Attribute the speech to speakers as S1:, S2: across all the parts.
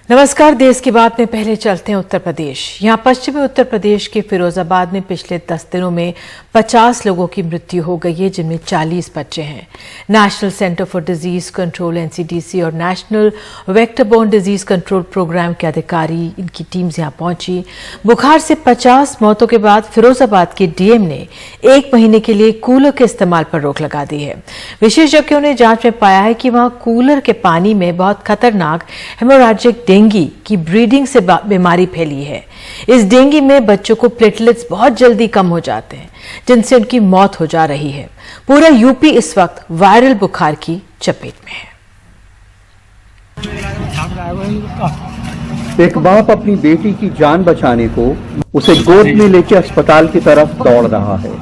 S1: नमस्कार। देश की बात में पहले चलते हैं उत्तर प्रदेश। यहाँ पश्चिमी उत्तर प्रदेश के फिरोजाबाद में पिछले 10 दिनों में 50 लोगों की मृत्यु हो गई है, जिनमें 40 बच्चे हैं। National Centre for Disease Control NCDC और National Vector Borne Disease Control Programme के अधिकारी, इनकी टीम्स यहाँ पहुंची। बुखार से 50 मौतों के बाद फिरोजाबाद के डीएम ने 1 महीने के लिए कूलर के इस्तेमाल पर रोक लगा दी है। विशेषज्ञों ने जांच में पाया है कि वहां कूलर के पानी में बहुत खतरनाक हेमोरैजिक डेंगू की ब्रीडिंग से बीमारी फैली है। इस डेंगू में बच्चों को प्लेटलेट्स बहुत जल्दी कम हो जाते हैं, जिनसे उनकी मौत हो जा रही है। पूरा यूपी इस वक्त वायरल बुखार की चपेट में है।
S2: एक बाप अपनी बेटी की जान बचाने को उसे गोद में लेकर अस्पताल की तरफ दौड़ रहा है।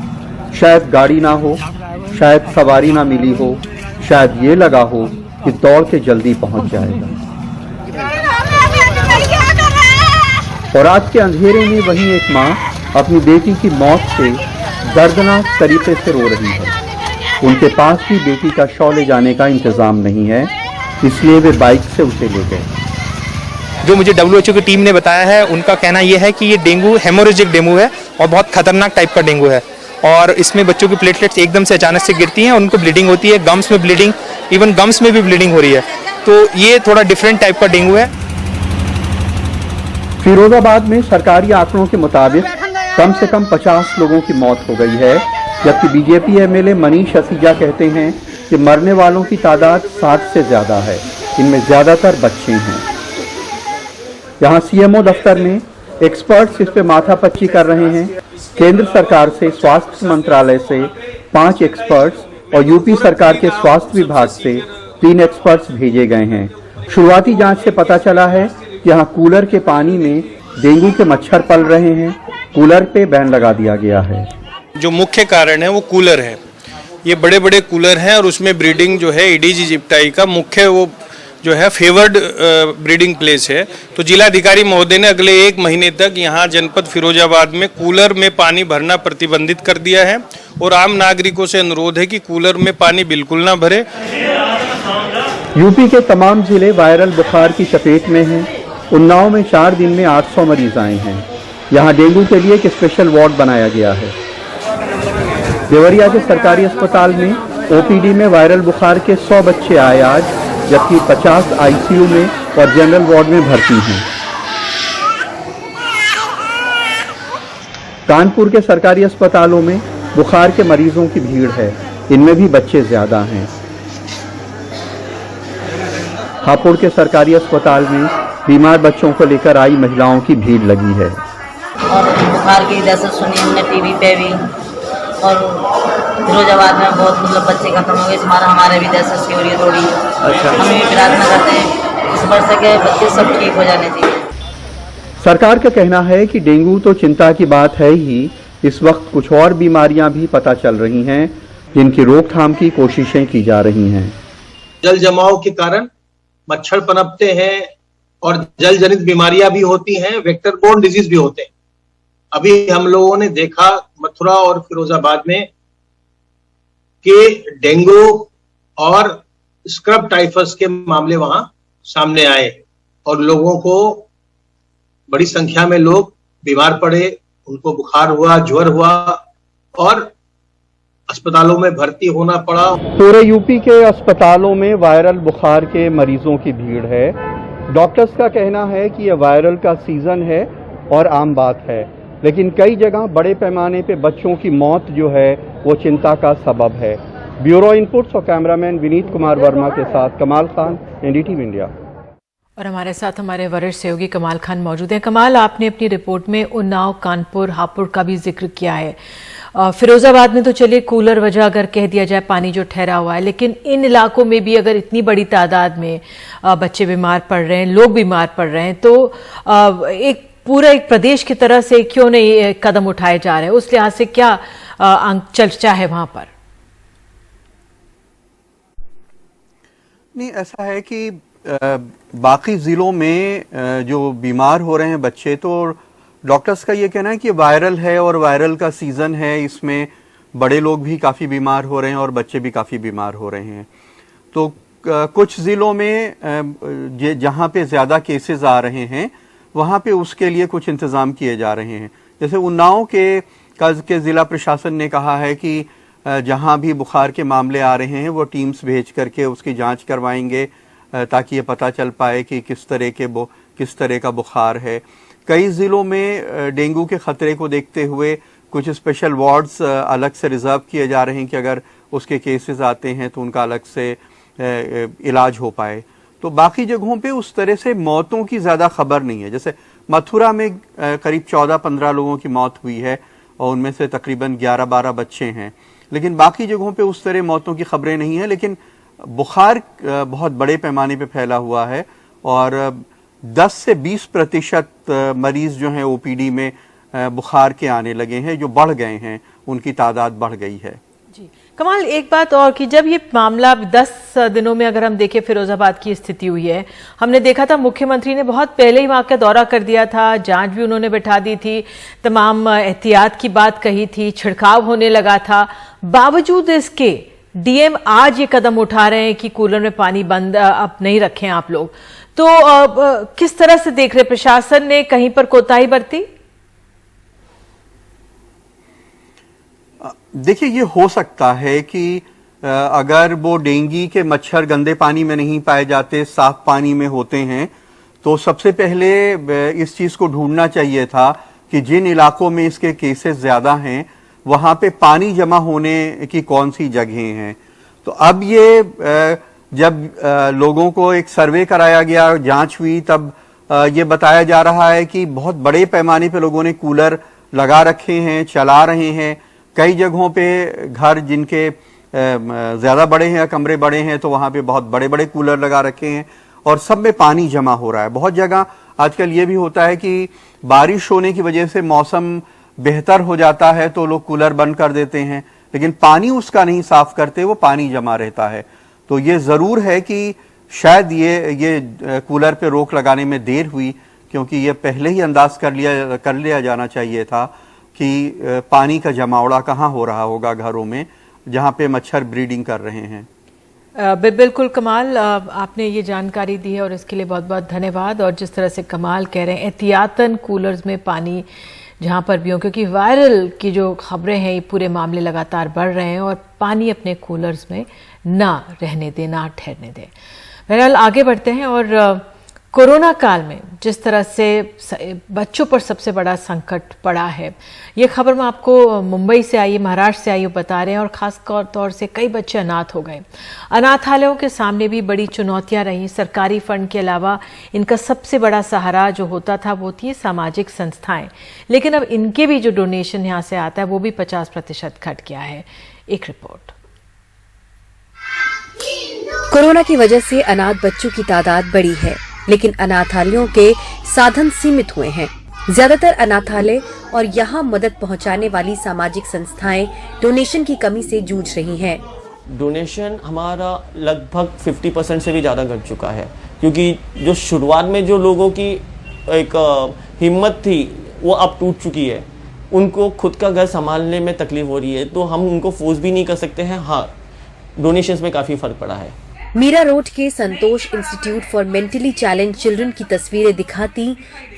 S2: शायद गाड़ी ना हो, शायद सवारी ना मिली हो, शायद ये लगा हो कि दौड़ के जल्दी पहुंच जाएगा। और रात के अंधेरे में वहीं एक माँ अपनी बेटी की मौत से दर्दनाक तरीके से रो रही है। उनके पास भी बेटी का शव ले जाने का इंतजाम नहीं है, इसलिए वे बाइक से उसे ले गए।
S3: जो मुझे WHO की टीम ने बताया है, उनका कहना यह है कि ये डेंगू हेमोरेजिक डेंगू है और बहुत खतरनाक टाइप का डेंगू है। और इसमें बच्चों की प्लेटलेट्स एकदम से अचानक से गिरती हैं और उनको ब्लीडिंग होती है, गम्स में ब्लीडिंग, इवन गम्स में भी ब्लीडिंग हो रही है। तो ये थोड़ा डिफरेंट टाइप का डेंगू है।
S2: फिरोजाबाद में सरकारी आंकड़ों के मुताबिक कम से कम 50 लोगों की मौत हो गई है, जबकि बीजेपी एमएलए मनीष असीजा कहते हैं कि मरने वालों की तादाद 60 से ज्यादा है। इनमें ज्यादातर बच्चे हैं। यहाँ सीएमओ दफ्तर में एक्सपर्ट्स इस पे माथापच्ची कर रहे हैं। केंद्र सरकार से स्वास्थ्य मंत्रालय से 5 एक्सपर्ट्स और यूपी सरकार के स्वास्थ्य विभाग से 3 एक्सपर्ट्स भेजे गए हैं। शुरुआती जांच से पता चला है कि यहाँ कूलर के पानी में डेंगू के मच्छर पल रहे हैं। कूलर पे बैन लगा दिया गया है।
S4: जो मुख्य कारण है वो कूलर है। ये बड़े बड़े कूलर हैं और उसमें ब्रीडिंग जो है एडीज इजिप्टाई का मुख्य वो जो है फेवर्ड ब्रीडिंग प्लेस है। तो जिलाधिकारी महोदय ने अगले 1 महीने तक यहाँ जनपद फिरोजाबाद में कूलर में पानी भरना प्रतिबंधित कर दिया है और आम नागरिकों से अनुरोध है कि कूलर में पानी बिल्कुल ना भरे।
S2: यूपी के तमाम जिले वायरल बुखार की चपेट में हैं। उन्नाव में 4 दिन में 800 मरीज आए हैं। यहाँ डेंगू के लिए एक स्पेशल वार्ड बनाया गया है। देवरिया के सरकारी अस्पताल में ओपीडी में वायरल बुखार के 100 बच्चे आए आज, जबकि 50 आईसीयू में और जनरल वार्ड में भर्ती हैं। कानपुर के सरकारी अस्पतालों में बुखार के मरीजों की भीड़ है, इनमें भी बच्चे ज्यादा हैं। हापुड़ के सरकारी अस्पताल में बीमार बच्चों को लेकर आई महिलाओं की भीड़ लगी है।
S5: और बुखार की दहशत सुनी हमने टीवी पे भी, और फिरोजाबाद में बहुत मतलब बच्चे खत्म हो गए। हमारे भी दहशत सी हो रही है थोड़ी। अच्छा। हम भी प्रार्थना करते हैं इस वर्ष के बच्चे सब ठीक हो जाने चाहिए।
S2: सरकार का कहना है कि डेंगू तो चिंता की बात है ही, इस वक्त कुछ और बीमारियां भी पता चल रही हैं, जिनकी रोकथाम की कोशिशें की जा रही हैं।
S6: जल जमाव के कारण मच्छर पनपते हैं और जल जनित बीमारियां भी होती हैं, वेक्टर बोर्न डिजीज भी होते हैं। अभी हम लोगों ने देखा मथुरा और फिरोजाबाद में कि डेंगू और स्क्रब टाइफस के मामले वहां सामने आए और लोगों को बड़ी संख्या में लोग बीमार पड़े, उनको बुखार हुआ, ज्वर हुआ और अस्पतालों में भर्ती होना पड़ा।
S2: पूरे यूपी के अस्पतालों में वायरल बुखार के मरीजों की भीड़ है। डॉक्टर्स का कहना है कि यह वायरल का सीजन है और आम बात है, लेकिन कई जगह बड़े पैमाने पे बच्चों की मौत जो है वो चिंता का सबब है। ब्यूरो इनपुट्स और कैमरामैन विनीत कुमार वर्मा के साथ कमाल खान, एनडीटीवी इंडिया।
S1: और हमारे साथ हमारे वरिष्ठ सहयोगी कमाल खान मौजूद हैं। कमाल, आपने अपनी रिपोर्ट में उन्नाव, कानपुर, हापुड़ का भी जिक्र किया है। फिरोजाबाद में तो चलिए कूलर वजह अगर कह दिया जाए पानी जो ठहरा हुआ है, लेकिन इन इलाकों में भी अगर इतनी बड़ी तादाद में बच्चे बीमार पड़ रहे हैं, लोग बीमार पड़ रहे हैं, तो एक पूरा एक प्रदेश की तरह से क्यों नहीं कदम उठाए जा रहे हैं? उस लिहाज से क्या चर्चा है वहां पर?
S7: नहीं, ऐसा है कि बाकी जिलों में जो बीमार हो रहे हैं बच्चे, तो डॉक्टर्स का ये कहना है कि वायरल है और वायरल का सीजन है, इसमें बड़े लोग भी काफ़ी बीमार हो रहे हैं और बच्चे भी काफ़ी बीमार हो रहे हैं। तो कुछ जिलों में जहां पे ज्यादा केसेस आ रहे हैं वहां पे उसके लिए कुछ इंतजाम किए जा रहे हैं। जैसे उन्नाव के जिला प्रशासन ने कहा है कि जहां भी बुखार के मामले आ रहे हैं वो टीम्स भेज करके उसकी जांच करवाएंगे ताकि ये पता चल पाए कि किस तरह का बुखार है। कई जिलों में डेंगू के खतरे को देखते हुए कुछ स्पेशल वार्ड्स अलग से रिजर्व किए जा रहे हैं कि अगर उसके केसेस आते हैं तो उनका अलग से इलाज हो पाए। तो बाकी जगहों पे उस तरह से मौतों की ज्यादा खबर नहीं है। जैसे मथुरा में करीब 14-15 लोगों की मौत हुई है और उनमें से तकरीबन 11-12 बच्चे हैं, लेकिन बाकी जगहों पे उस तरह मौतों की खबरें नहीं है। लेकिन बुखार बहुत बड़े पैमाने पे फैला हुआ है और 10 से 20% मरीज जो हैं ओपीडी में बुखार के आने लगे हैं, जो बढ़ गए हैं, उनकी तादाद बढ़ गई है।
S1: जी कमाल, एक बात और कि जब ये मामला 10 दिनों में अगर हम देखें फिरोजाबाद की स्थिति हुई है, हमने देखा था मुख्यमंत्री ने बहुत पहले ही वहां का दौरा कर दिया था, जांच भी उन्होंने बैठा दी थी, तमाम एहतियात की बात कही थी, छिड़काव होने लगा था। बावजूद इसके डीएम आज ये कदम उठा रहे हैं कि कूलर में पानी बंद अब नहीं रखें आप लोग, तो किस तरह से देख रहे प्रशासन ने कहीं पर कोताही बरती?
S7: देखिए, ये हो सकता है कि अगर वो डेंगू के मच्छर गंदे पानी में नहीं पाए जाते, साफ पानी में होते हैं, तो सबसे पहले इस चीज को ढूंढना चाहिए था कि जिन इलाकों में इसके केसेस ज्यादा हैं वहां पे पानी जमा होने की कौन सी जगहें हैं। तो अब ये जब लोगों को एक सर्वे कराया गया, जांच हुई, तब ये बताया जा रहा है कि बहुत बड़े पैमाने पे लोगों ने कूलर लगा रखे हैं, चला रहे हैं। कई जगहों पे घर जिनके ज्यादा बड़े हैं या कमरे बड़े हैं तो वहां पे बहुत बड़े बड़े कूलर लगा रखे हैं और सब में पानी जमा हो रहा है। बहुत जगह आजकल ये भी होता है कि बारिश होने की वजह से मौसम बेहतर हो जाता है तो लोग कूलर बंद कर देते हैं, लेकिन पानी उसका नहीं साफ करते, वो पानी जमा रहता है। तो ये जरूर है कि शायद ये कूलर पे रोक लगाने में देर हुई, क्योंकि ये पहले ही अंदाज कर लिया जाना चाहिए था कि पानी का जमावड़ा कहाँ हो रहा होगा घरों में जहाँ पे मच्छर ब्रीडिंग कर रहे हैं।
S1: बिल्कुल कमाल, आपने ये जानकारी दी है और इसके लिए बहुत बहुत धन्यवाद। और जिस तरह से कमाल कह रहे हैं, एहतियातन कूलर्स में पानी जहाँ पर भी हो, क्योंकि वायरल की जो खबरें हैं ये पूरे मामले लगातार बढ़ रहे हैं, और पानी अपने कूलर्स में ना रहने दें, ना ठहरने दें। बहरहाल आगे बढ़ते हैं और कोरोना काल में जिस तरह से बच्चों पर सबसे बड़ा संकट पड़ा है, ये खबर मैं आपको मुंबई से आई, महाराष्ट्र से आई बता रहे हैं, और खास तौर से कई बच्चे अनाथ हो गए। अनाथालयों के सामने भी बड़ी चुनौतियां रहीं। सरकारी फंड के अलावा इनका सबसे बड़ा सहारा जो होता था वो थी सामाजिक संस्थाएं, लेकिन अब इनके भी जो डोनेशन यहाँ से आता है वो भी 50% घट गया है। एक रिपोर्ट।
S8: कोरोना की वजह से अनाथ बच्चों की तादाद बढ़ी है, लेकिन अनाथालयों के साधन सीमित हुए हैं। ज्यादातर अनाथालय और यहाँ मदद पहुँचाने वाली सामाजिक संस्थाएं डोनेशन की कमी से जूझ रही हैं।
S9: डोनेशन हमारा लगभग 50% से भी ज़्यादा घट चुका है, क्योंकि जो शुरुआत में जो लोगों की एक हिम्मत थी वो अब टूट चुकी है। उनको खुद का घर संभालने में तकलीफ हो रही है, तो हम उनको फोर्स भी नहीं कर सकते हैं। हाँ, डोनेशंस में काफ़ी फर्क पड़ा है।
S8: मीरा रोड के Santosh Institute for Mentally Challenge Children की तस्वीरें दिखाती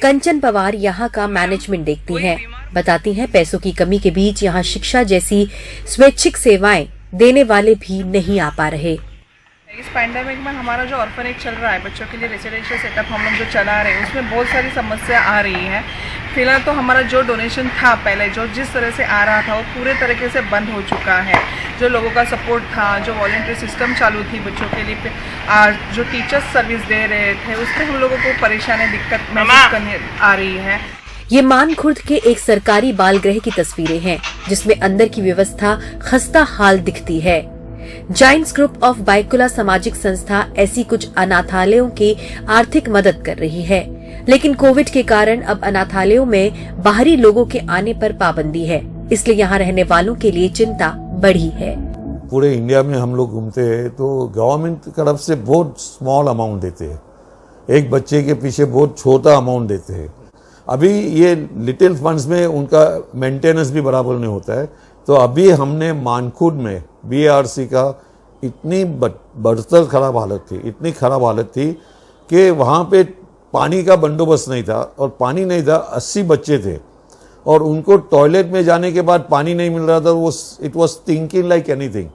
S8: कंचन पवार यहाँ का मैनेजमेंट देखती हैं। बताती हैं पैसों की कमी के बीच यहाँ शिक्षा जैसी स्वैच्छिक सेवाएं देने वाले भी नहीं आ पा रहे।
S10: इस पैंडेमिक में हमारा जो ऑर्फनेज चल रहा है, बच्चों के लिए रेसिडेंशियल सेटअप हम लोग जो चला रहे हैं, उसमें बहुत सारी समस्या आ रही है। फिलहाल तो हमारा जो डोनेशन था पहले, जो जिस तरह से आ रहा था वो पूरे तरीके से बंद हो चुका है। जो लोगों का सपोर्ट था, जो वॉलंटियर सिस्टम चालू थी बच्चों के लिए, जो टीचर्स सर्विस दे रहे थे, उसमें हम लोगों को परेशानी, दिक्कत महसूस करने आ रही है।
S8: ये मानखुर्द के एक सरकारी बाल गृह की तस्वीरें हैं, जिसमें अंदर की व्यवस्था खस्ता हाल दिखती है। जायंट्स ग्रुप ऑफ बाइकुला सामाजिक संस्था ऐसी कुछ अनाथालयों की आर्थिक मदद कर रही है, लेकिन कोविड के कारण अब अनाथालयों में बाहरी लोगों के आने पर पाबंदी है, इसलिए यहाँ रहने वालों के लिए चिंता बढ़ी है।
S11: पूरे इंडिया में हम लोग घूमते हैं तो गवर्नमेंट की तरफ से बहुत स्मॉल अमाउंट देते हैं, एक बच्चे के पीछे बहुत छोटा अमाउंट देते हैं। अभी ये लिटिल फंड्स में उनका मेंटेनेंस भी बराबर नहीं होता है। तो अभी हमने मानखुर्द में BARC का इतनी बदतर खराब हालत थी, इतनी खराब हालत थी कि वहाँ पे पानी का बंदोबस्त नहीं था, और पानी नहीं था, 80 बच्चे थे और उनको टॉयलेट में जाने के बाद पानी नहीं मिल रहा था। वो it was thinking like anything.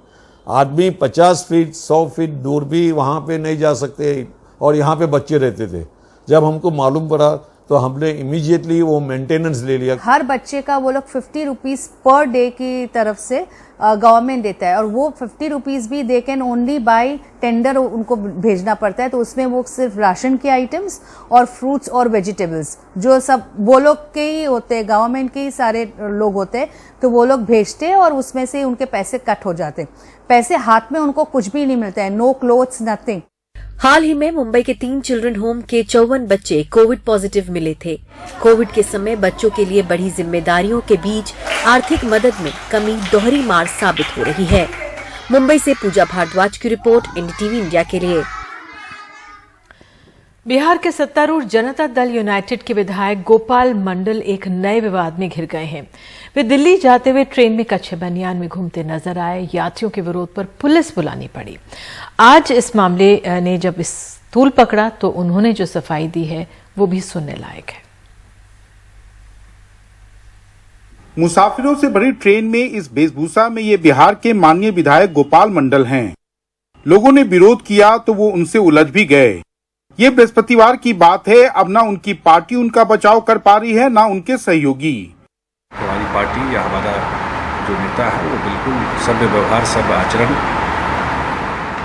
S11: आदमी 50 फीट 100 फीट दूर भी वहाँ पे नहीं जा सकते, और यहाँ पे बच्चे रहते थे। जब हमको मालूम पड़ा तो हमने इमीडिएटली वो मेंटेनेंस ले लिया।
S12: हर बच्चे का वो लोग 50 रुपीज पर डे की तरफ से गवर्नमेंट देता है, और वो 50 रुपीज भी they can only by tender उनको भेजना पड़ता है। तो उसमें वो सिर्फ राशन के आइटम्स और फ्रूट्स और वेजिटेबल्स जो सब वो लोग के ही होते हैं, गवर्नमेंट के ही सारे लोग होते हैं, तो वो लोग भेजते हैं और उसमें से उनके पैसे कट हो जाते हैं। पैसे हाथ में उनको कुछ भी नहीं मिलता है, नो क्लोथ्स नथिंग।
S8: हाल ही में मुंबई के 3 चिल्ड्रन होम के 54 बच्चे कोविड पॉजिटिव मिले थे। कोविड के समय बच्चों के लिए बढ़ी जिम्मेदारियों के बीच आर्थिक मदद में कमी दोहरी मार साबित हो रही है। मुंबई से पूजा भारद्वाज की रिपोर्ट, एनडीटीवी इंडिया के लिए।
S1: बिहार के सत्तारूढ़ जनता दल यूनाइटेड के विधायक गोपाल मंडल एक नए विवाद में घिर गए हैं। वे दिल्ली जाते हुए ट्रेन में कच्छे बनियान में घूमते नजर आए। यात्रियों के विरोध पर पुलिस बुलानी पड़ी। आज इस मामले ने जब इस तूल पकड़ा तो उन्होंने जो सफाई दी है वो भी सुनने लायक है।
S13: मुसाफिरों से भरी ट्रेन में इस वेशभूषा में ये बिहार के माननीय विधायक गोपाल मंडल हैं। लोगों ने विरोध किया तो वो उनसे उलझ भी गए। ये बृहस्पतिवार की बात है। अब ना उनकी पार्टी उनका बचाव कर पा रही है, ना उनके सहयोगी।
S14: हमारी पार्टी या हमारा जो नेता है वो बिल्कुल सभ्य व्यवहार, सभ्य आचरण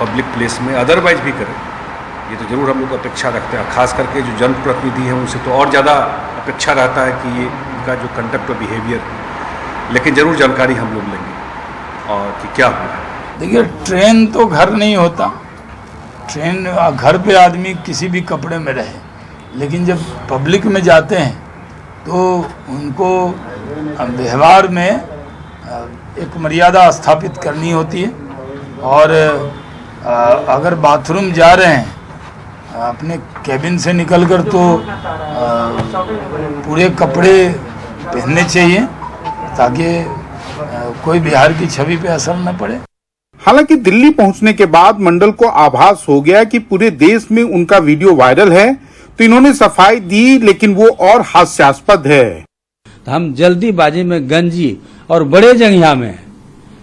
S14: पब्लिक प्लेस में अदरवाइज भी करे, ये तो जरूर हम लोग अपेक्षा रखते हैं। खास करके जो जनप्रतिनिधि हैं उनसे तो और ज़्यादा अपेक्षा रहता है कि ये उनका जो कंडक्ट और बिहेवियर, लेकिन जरूर जानकारी हम लोग लेंगे और कि क्या हुआ है।
S15: देखिए, ट्रेन तो घर नहीं होता। ट्रेन घर पे आदमी किसी भी कपड़े में रहे, लेकिन जब पब्लिक में जाते हैं तो उनको व्यवहार में एक मर्यादा स्थापित करनी होती है। और अगर बाथरूम जा रहे हैं अपने कैबिन से निकलकर तो पूरे कपड़े पहनने चाहिए ताकि कोई बिहार की छवि पे असर न पड़े।
S13: हालांकि दिल्ली पहुंचने के बाद मंडल को आभास हो गया कि पूरे देश में उनका वीडियो वायरल है, तो इन्होंने सफाई दी, लेकिन वो और हास्यास्पद है।
S16: हम जल्दीबाजी में गंजी और बड़े जंगिया में,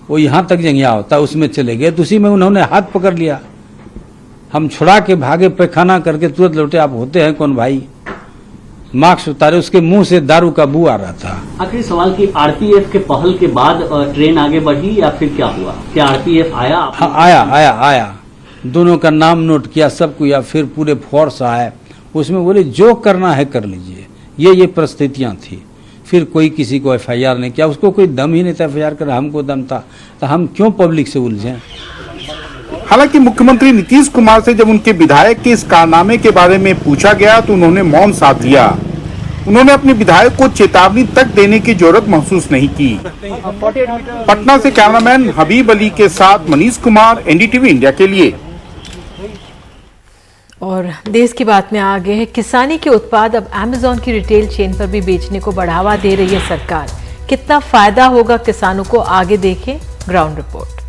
S16: वो यहाँ तक जंगिया होता है उसमें चले गए, तो उसी में उन्होंने हाथ पकड़ लिया। हम छुड़ा के भागे, पैखाना करके तुरंत लौटे। आप होते हैं कौन भाई? मास्क उतारे, उसके मुंह से दारू का बू आ रहा था।
S17: आखिरी सवाल की आरपीएफ के पहल के बाद ट्रेन आगे बढ़ी या फिर क्या हुआ? क्या आरपीएफ आया?
S16: हाँ, आया। दोनों का नाम नोट किया, सब किया, फिर पूरे फोर्स आए। उसमें बोले जो करना है कर लीजिए। ये परिस्थितियां थी। फिर कोई किसी को एफआईआर नहीं किया, उसको कोई दम ही नहीं था एफआईआर कर, हमको दम था, तो हम क्यों पब्लिक से उलझे?
S13: हालांकि मुख्यमंत्री नीतीश कुमार से जब उनके विधायक के इस कारनामे के बारे में पूछा गया तो उन्होंने मौन साध लिया। उन्होंने अपने विधायक को चेतावनी तक देने की जरूरत महसूस नहीं की। पटना से कैमरामैन हबीब अली के साथ मनीष कुमार, एनडीटीवी इंडिया के लिए।
S1: और देश की बात में आगे है, किसानी के उत्पाद अब अमेज़न की रिटेल चेन पर भी बेचने को बढ़ावा दे रही है सरकार। कितना फायदा होगा किसानों को, आगे देखें ग्राउंड रिपोर्ट।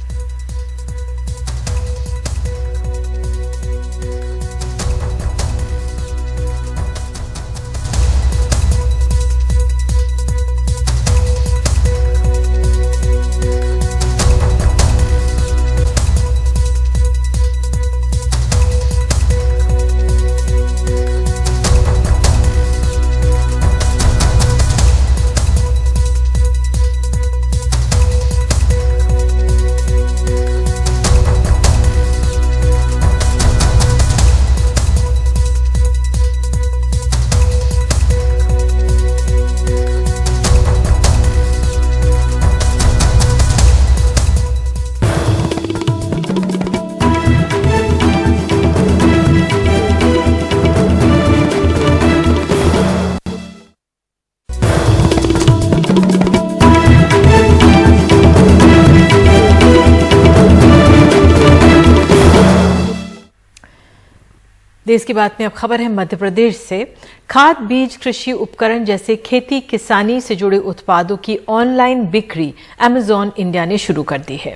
S1: देश की बात में अब खबर है मध्य प्रदेश से। खाद, बीज, कृषि उपकरण जैसे खेती किसानी से जुड़े उत्पादों की ऑनलाइन बिक्री अमेज़न इंडिया ने शुरू कर दी है।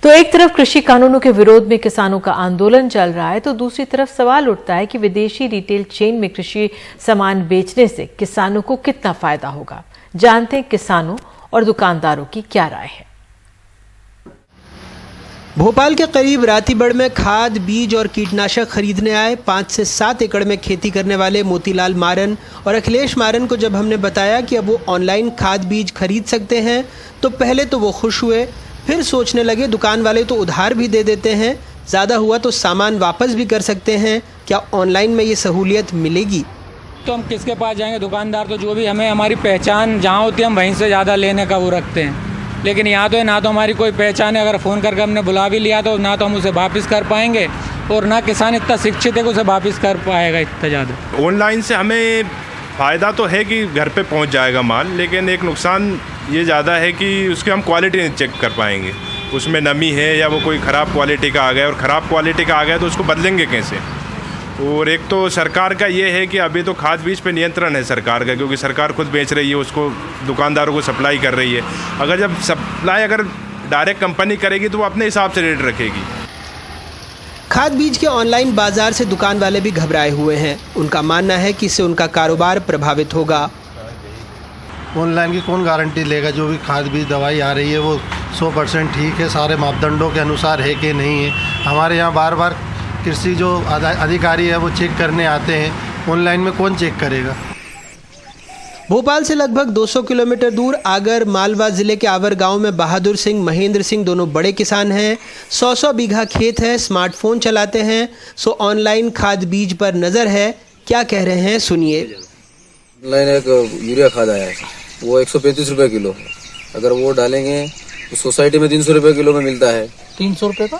S1: तो एक तरफ कृषि कानूनों के विरोध में किसानों का आंदोलन चल रहा है, तो दूसरी तरफ सवाल उठता है कि विदेशी रिटेल चेन में कृषि सामान बेचने से किसानों को कितना फायदा होगा। जानते हैं किसानों और दुकानदारों की क्या राय है।
S18: भोपाल के करीब रातीबड़ में खाद, बीज और कीटनाशक खरीदने आए 5 से 7 एकड़ में खेती करने वाले मोतीलाल मारन और अखिलेश मारन को जब हमने बताया कि अब वो ऑनलाइन खाद बीज खरीद सकते हैं, तो पहले तो वो खुश हुए, फिर सोचने लगे दुकान वाले तो उधार भी दे देते हैं, ज़्यादा हुआ तो सामान वापस भी कर सकते हैं, क्या ऑनलाइन में ये सहूलियत मिलेगी?
S19: तो हम किसके पास जाएंगे? दुकानदार तो जो भी हमें हमारी पहचान जहाँ होती है हम वहीं से ज़्यादा लेने का वो रखते हैं, लेकिन यहाँ तो है ना तो हमारी कोई पहचान है। अगर फ़ोन करके हमने बुला भी लिया तो ना तो हम उसे वापस कर पाएंगे और ना किसान इतना शिक्षित है कि उसे वापस कर पाएगा इतना ज़्यादा।
S20: ऑनलाइन से हमें फ़ायदा तो है कि घर पे पहुँच जाएगा माल, लेकिन एक नुकसान ये ज़्यादा है कि उसकी हम क्वालिटी नहीं चेक कर पाएंगे, उसमें नमी है या वो कोई ख़राब क्वालिटी का आ गया, और ख़राब क्वालिटी का आ गया तो उसको बदलेंगे कैसे। और एक तो सरकार का ये है कि अभी तो खाद बीज पे नियंत्रण है सरकार का, क्योंकि सरकार खुद बेच रही है, उसको दुकानदारों को सप्लाई कर रही है। अगर जब सप्लाई अगर डायरेक्ट कंपनी करेगी तो वो अपने हिसाब से रेट रखेगी।
S18: खाद बीज के ऑनलाइन बाजार से दुकान वाले भी घबराए हुए हैं। उनका मानना है कि इससे उनका कारोबार प्रभावित होगा।
S21: ऑनलाइन की कौन गारंटी लेगा? जो भी खाद बीज दवाई आ रही है वो 100% ठीक है, सारे मापदंडों के अनुसार है कि नहीं है। हमारे यहाँ बार बार कृषि जो अधिकारी है वो चेक करने आते हैं, ऑनलाइन में कौन चेक करेगा?
S18: भोपाल से लगभग 200 किलोमीटर दूर आगर मालवा जिले के आवर गांव में बहादुर सिंह, महेंद्र सिंह दोनों बड़े किसान हैं। 100 बीघा खेत है, स्मार्टफोन चलाते हैं, सो ऑनलाइन खाद बीज पर नज़र है। क्या कह रहे हैं सुनिए।
S22: ऑनलाइन एक यूरिया खाद आया है, वो 135 रुपये किलो है। अगर वो डालेंगे तो सोसाइटी में 300 रुपये किलो में मिलता है। 300 रुपये का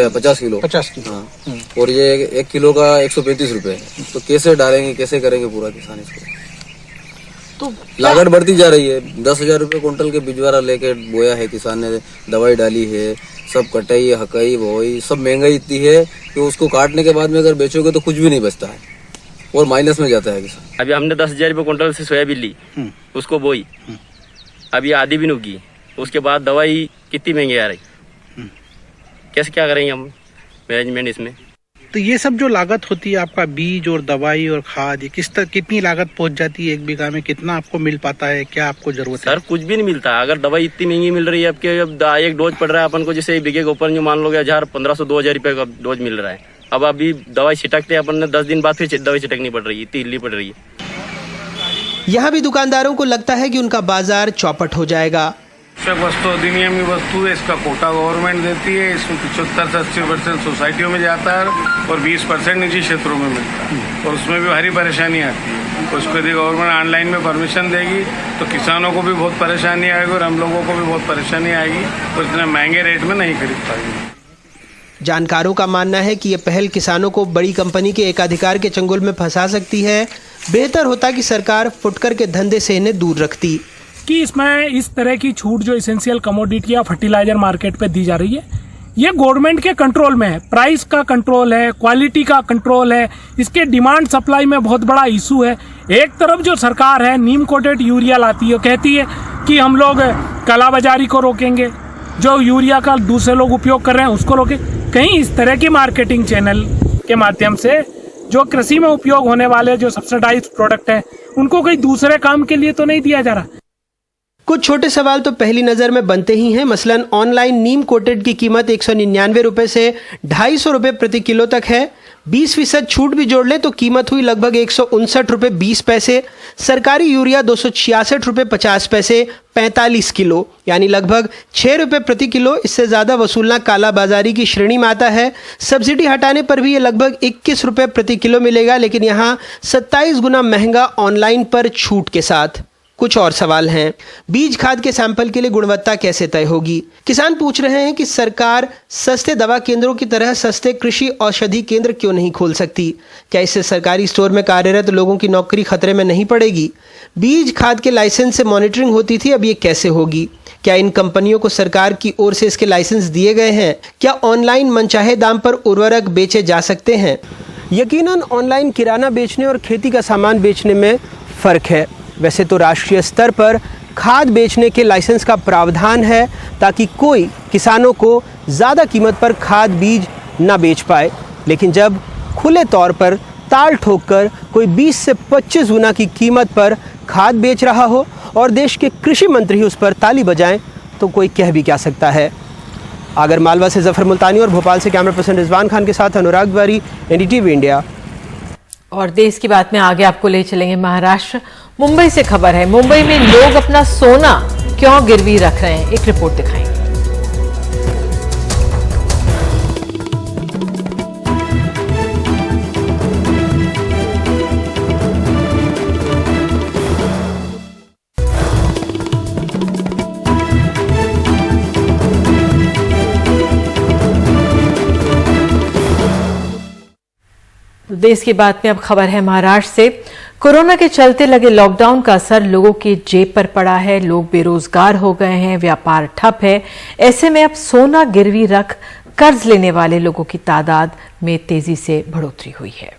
S22: 50 किलो। 50 किलो हाँ। और ये 1 किलो का 135 रुपये है। तो कैसे डालेंगे, कैसे करेंगे पूरा किसान इसको? तो लागत बढ़ती जा रही है। 10,000 रुपये कुंटल के बिजवारा लेके बोया है किसान ने, दवाई डाली है, सब कटाई हकाई बोई, सब महंगाई इतनी है कि उसको काटने के बाद में अगर बेचोगे तो कुछ भी नहीं बचता है और माइनस में जाता है किसान।
S23: अभी हमने 10,000 रुपये कुंटल से सोयाबीन ली, उसको बोई, अभी आधी भी नहीं उगी, उसके बाद दवाई कितनी महंगी आ रही, कैसे क्या करेंगे हम मैनेजमेंट इसमें?
S24: तो ये सब जो लागत होती है आपका बीज और दवाई और खाद, ये कितनी लागत पहुंच जाती है 1 बीघा में? कितना आपको मिल पाता है? क्या आपको जरूरत है?
S23: सर कुछ भी नहीं मिलता। अगर दवाई इतनी महंगी मिल रही है आपके, अब एक डोज पड़ रहा है अपन को, जैसे बीघे के ऊपर जो मान लो 1,500-2,000 रुपये का डोज मिल रहा है। अब अभी दवाई छिटकते हैं अपन ने 10 दिन बाद फिर दवाई छिटकनी पड़ रही है, इतनी हिलनी पड़ रही है।
S18: यहाँ भी दुकानदारों को लगता है कि उनका बाजार चौपट हो जाएगा।
S25: वस्तु अधिनियम की वस्तु है, इसका कोटा गवर्नमेंट देती है, इसमें 75 से 80% सोसाइटियों में जाता है और 20% निजी क्षेत्रों में मिलता है, और उसमें भी भारी परेशानी आती है। उसको यदि गवर्नमेंट ऑनलाइन में परमिशन देगी तो किसानों को भी बहुत परेशानी आएगी और हम लोगों को भी बहुत परेशानी आएगी, और इतने महंगे रेट में नहीं खरीद पाएंगे।
S18: जानकारों का मानना है कि ये पहल किसानों को बड़ी कंपनी के एकाधिकार के चंगुल में फंसा सकती है। बेहतर होता कि सरकार फुटकर के धंधे से इन्हें दूर रखती।
S26: कि इसमें इस तरह की छूट जो इसेंशियल कमोडिटी या फर्टिलाइजर मार्केट पे दी जा रही है, ये गवर्नमेंट के कंट्रोल में है। प्राइस का कंट्रोल है, क्वालिटी का कंट्रोल है, इसके डिमांड सप्लाई में बहुत बड़ा इशू है। एक तरफ जो सरकार है नीम कोटेड यूरिया लाती है, कहती है कि हम लोग कालाबाजारी को रोकेंगे, जो यूरिया का दूसरे लोग उपयोग कर रहे हैं उसको रोके। कहीं इस तरह की मार्केटिंग चैनल के माध्यम से जो कृषि में उपयोग होने वाले जो सब्सिडाइज्ड प्रोडक्ट है उनको कोई दूसरे काम के लिए तो नहीं दिया जा रहा।
S18: कुछ छोटे सवाल तो पहली नजर में बनते ही हैं। मसलन ऑनलाइन नीम कोटेड की कीमत 199 रुपए से 250 रुपए प्रति किलो तक है। 20% छूट भी जोड़ ले तो कीमत हुई लगभग 159 रुपए 20 पैसे। सरकारी यूरिया 266 रुपए 50 पैसे 45 किलो, यानी लगभग 6 रुपए प्रति किलो। इससे ज्यादा वसूलना कालाबाजारी की श्रेणी में आता है। सब्सिडी हटाने पर भी ये लगभग 21 रुपए प्रति किलो मिलेगा, लेकिन यहाँ 27 गुना महंगा ऑनलाइन पर छूट के साथ। कुछ और सवाल हैं। बीज खाद के सैंपल के लिए गुणवत्ता कैसे तय होगी? किसान पूछ रहे हैं कि सरकार सस्ते दवा केंद्रों की तरह सस्ते कृषि औषधि केंद्र क्यों नहीं खोल सकती? क्या इससे सरकारी स्टोर में कार्यरत लोगों की नौकरी खतरे में नहीं पड़ेगी? बीज खाद के लाइसेंस से मॉनिटरिंग होती थी, अब ये कैसे होगी? क्या इन कंपनियों को सरकार की ओर से इसके लाइसेंस दिए गए हैं? क्या ऑनलाइन मनचाहे दाम पर उर्वरक बेचे जा सकते हैं? यकीनन ऑनलाइन किराना बेचने और खेती का सामान बेचने में फ़र्क है। वैसे तो राष्ट्रीय स्तर पर खाद बेचने के लाइसेंस का प्रावधान है ताकि कोई किसानों को ज़्यादा कीमत पर खाद बीज न बेच पाए, लेकिन जब खुले तौर पर ताल ठोककर कोई 20 से 25 गुना की कीमत पर खाद बेच रहा हो और देश के कृषि मंत्री उस पर ताली बजाएं तो कोई कह भी क्या सकता है। आगर मालवा से जफर मुल्तानी और भोपाल से कैमरा पर्सन रिजवान खान के साथ अनुराग तिवारी, एनडीटीवी इंडिया।
S1: और देश की बात में आगे आपको ले चलेंगे महाराष्ट्र। मुंबई से खबर है, मुंबई में लोग अपना सोना क्यों गिरवी रख रहे हैं, एक रिपोर्ट दिखाएंगे। देश की बात में अब खबर है महाराष्ट्र से। कोरोना के चलते लगे लॉकडाउन का असर लोगों की जेब पर पड़ा है। लोग बेरोजगार हो गए हैं, व्यापार ठप है। ऐसे में अब सोना गिरवी रख कर्ज लेने वाले लोगों की तादाद में तेजी से बढ़ोतरी हुई है।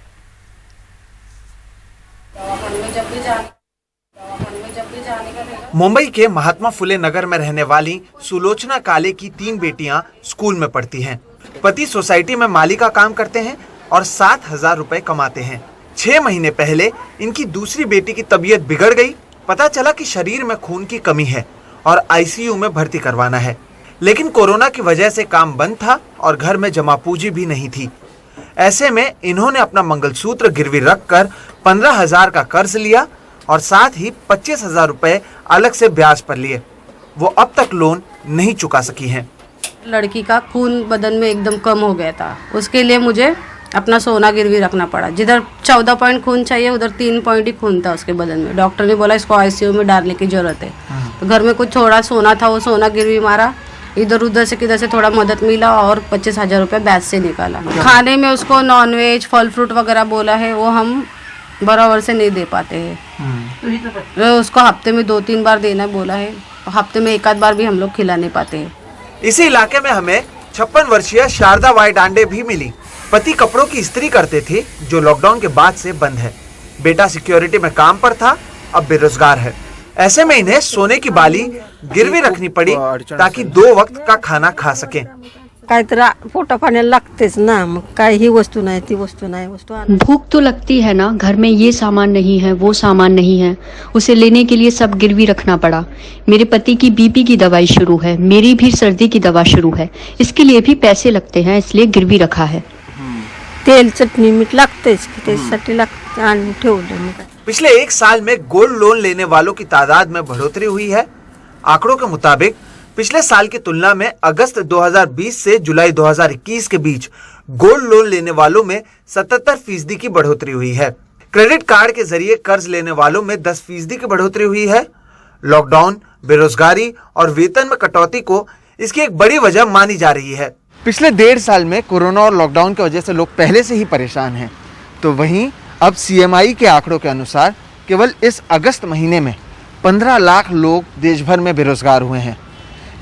S2: मुंबई के महात्मा फुले नगर में रहने वाली सुलोचना काले की 3 बेटियां स्कूल में पढ़ती हैं। पति सोसाइटी में माली का काम करते हैं और 7,000 रुपए कमाते हैं। 6 महीने पहले इनकी दूसरी बेटी की तबीयत बिगड़ गई। पता चला कि शरीर में खून की कमी है और आईसीयू में भर्ती करवाना है, लेकिन कोरोना की वजह से काम बंद था और घर में जमा पूंजी भी नहीं थी। ऐसे में इन्होंने अपना मंगलसूत्र गिरवी रखकर 15,000 का कर्ज लिया और साथ ही 25,000 रुपए अलग से ब्याज पर लिए। वो अब तक लोन नहीं चुका सकी हैं।
S3: लड़की का खून बदन में एकदम कम हो गया था, उसके लिए मुझे अपना सोना गिरवी रखना पड़ा। जिधर 14 पॉइंट खून चाहिए उधर 3 पॉइंट ही खून था उसके बदन में। डॉक्टर ने बोला इसको आईसीयू में डालने की जरूरत है। तो घर में कुछ थोड़ा सोना था, वो सोना गिरवी मारा, इधर उधर से किधर से थोड़ा मदद मिला और 25,000 रुपये ब्याज से निकाला। खाने में उसको नॉनवेज फल फ्रूट वगैरह बोला है, वो हम बराबर से नहीं दे पाते हैं। उसको हफ्ते में 2-3 बार देना बोला है, हफ्ते में 1 आध बार भी हम लोग खिला नहीं पाते हैं।
S2: इसी इलाके में हमें 56 वर्षीय शारदा वाई डांडे भी मिली। पति कपड़ों की इस्त्री करते थे, जो लॉकडाउन के बाद से बंद है। बेटा सिक्योरिटी में काम पर था, अब बेरोजगार है। ऐसे में इन्हें सोने की बाली गिरवी रखनी पड़ी ताकि 2 वक्त का खाना खा सकें।
S4: काहीतरी पोटा पाण्याला लागतेच ना, मग काय ही वस्तू नाही ती वस्तू नाही, वस्तू
S5: भूख तो लगती है ना। घर में ये सामान नहीं है, वो सामान नहीं है, उसे लेने के लिए सब गिरवी रखना पड़ा। मेरे पति की बीपी की दवाई शुरू है, मेरी भी सर्दी की दवा शुरू है, इसके लिए भी पैसे लगते हैं, इसलिए गिरवी रखा है।
S4: तेल चटनी मीठ लागतेच, त्यासाठी लागते आणि ठेवलं।
S2: पिछले 1 साल में गोल्ड लोन लेने वालों की तादाद में बढ़ोतरी हुई है। आंकड़ों के मुताबिक पिछले साल की तुलना में अगस्त 2020 से जुलाई 2021 के बीच गोल्ड लोन लेने वालों में 77% की बढ़ोतरी हुई है। क्रेडिट कार्ड के जरिए कर्ज लेने वालों में 10% की बढ़ोतरी हुई है। लॉकडाउन, बेरोजगारी और वेतन में कटौती को इसकी एक बड़ी वजह मानी जा रही है। पिछले 1.5 साल में कोरोना और लॉकडाउन की वजह से लोग पहले से ही परेशान हैं, तो वहीं अब सीएमआई के आंकड़ों के अनुसार केवल इस अगस्त महीने में 15 लाख लोग देश भर में बेरोजगार हुए हैं।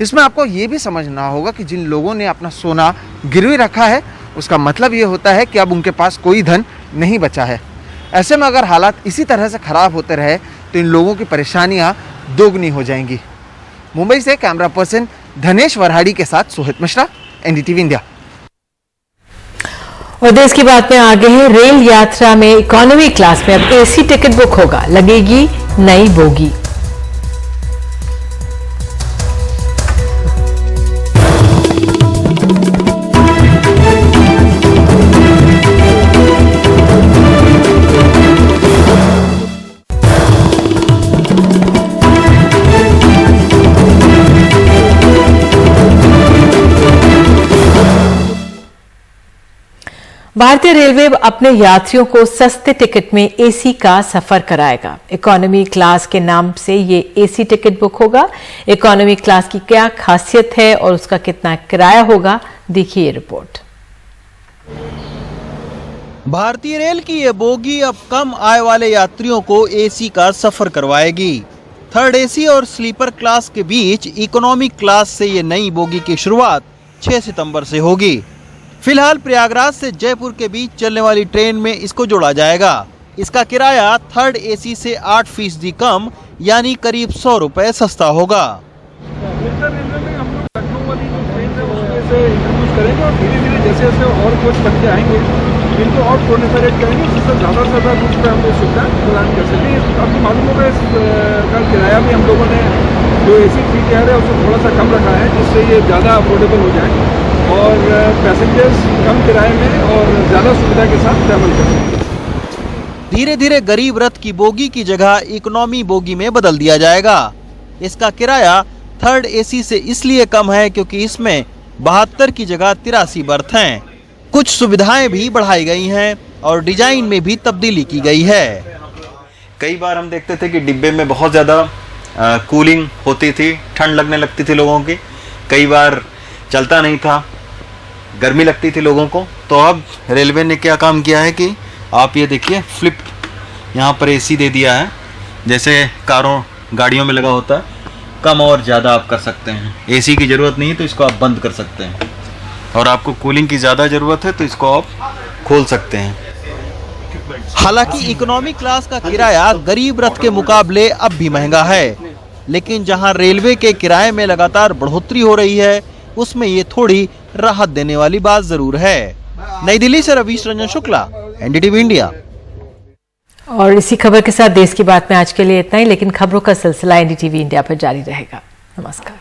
S2: इसमें आपको ये भी समझना होगा कि जिन लोगों ने अपना सोना गिरवी रखा है, उसका मतलब ये होता है कि अब उनके पास कोई धन नहीं बचा है। ऐसे में अगर हालात इसी तरह से खराब होते रहे तो इन लोगों की परेशानियां दोगुनी हो जाएंगी। मुंबई से कैमरा पर्सन धनेश वरहाड़ी के साथ सोहित मिश्रा, एनडीटीवी इंडिया।
S1: और देश की बात में आगे है, रेल यात्रा में इकोनॉमी क्लास में अब एसी टिकट बुक होगा, लगेगी नई बोगी। भारतीय रेलवे अपने यात्रियों को सस्ते टिकट में एसी का सफर कराएगा। इकोनॉमी क्लास के नाम से ये एसी टिकट बुक होगा। इकोनॉमी क्लास की क्या खासियत है और उसका कितना किराया होगा, देखिए ये रिपोर्ट।
S6: भारतीय रेल की ये बोगी अब कम आय वाले यात्रियों को एसी का सफर करवाएगी। थर्ड एसी और स्लीपर क्लास के बीच इकोनॉमी क्लास से ये नई बोगी की शुरुआत 6 सितंबर से होगी। फिलहाल प्रयागराज से जयपुर के बीच चलने वाली ट्रेन में इसको जोड़ा जाएगा। इसका किराया थर्ड एसी से 8% कम यानी करीब 100 रुपए सस्ता होगा।
S7: पे इंट्रोड्यूस करेंगे और धीरे धीरे जैसे जैसे और कोच बनते आएंगे इनको और प्रोलिफरेट करेंगे, जिससे ज़्यादा से ज़्यादा रूट पर हम लोग सुविधा प्रदान कर सकें। आपको मालूम होगा इसका किराया भी हम लोगों ने जो AC 3 टायर है उसको थोड़ा सा कम रखा है, जिससे ये ज़्यादा अफोर्डेबल हो जाए और पैसेंजर्स कम किराए में और ज़्यादा सुविधा के साथ ट्रैवल कर सकें।
S6: धीरे धीरे गरीब रथ की बोगी की जगह इकोनॉमी बोगी में बदल दिया जाएगा। इसका किराया थर्ड AC से इसलिए कम है क्योंकि इसमें 72 की जगह 83 बर्थ हैं। कुछ सुविधाएं भी बढ़ाई गई हैं और डिजाइन में भी तब्दीली की गई है।
S8: कई बार हम देखते थे कि डिब्बे में बहुत ज़्यादा कूलिंग होती थी, ठंड लगने लगती थी लोगों की, कई बार चलता नहीं था, गर्मी लगती थी लोगों को। तो अब रेलवे ने क्या काम किया है कि आप ये देखिए फ्लिप यहाँ पर AC दे दिया है, जैसे कारों गाड़ियों में लगा होता है। कम और ज़्यादा आप कर सकते हैं। AC की ज़रूरत नहीं है तो इसको आप बंद कर सकते हैं, और आपको कूलिंग की ज़्यादा ज़रूरत है तो इसको आप खोल सकते हैं।
S6: हालांकि इकोनॉमी क्लास का किराया गरीब रथ के मुकाबले अब भी महंगा है, लेकिन जहां रेलवे के किराए में लगातार बढ़ोतरी हो रही है उसमें ये थोड़ी राहत देने वाली बात जरूर है। नई दिल्ली से रवीश रंजन शुक्ला, NDTV इंडिया।
S1: और इसी खबर के साथ देश की बात में आज के लिए इतना ही, लेकिन खबरों का सिलसिला NDTV इंडिया पर जारी रहेगा। नमस्कार।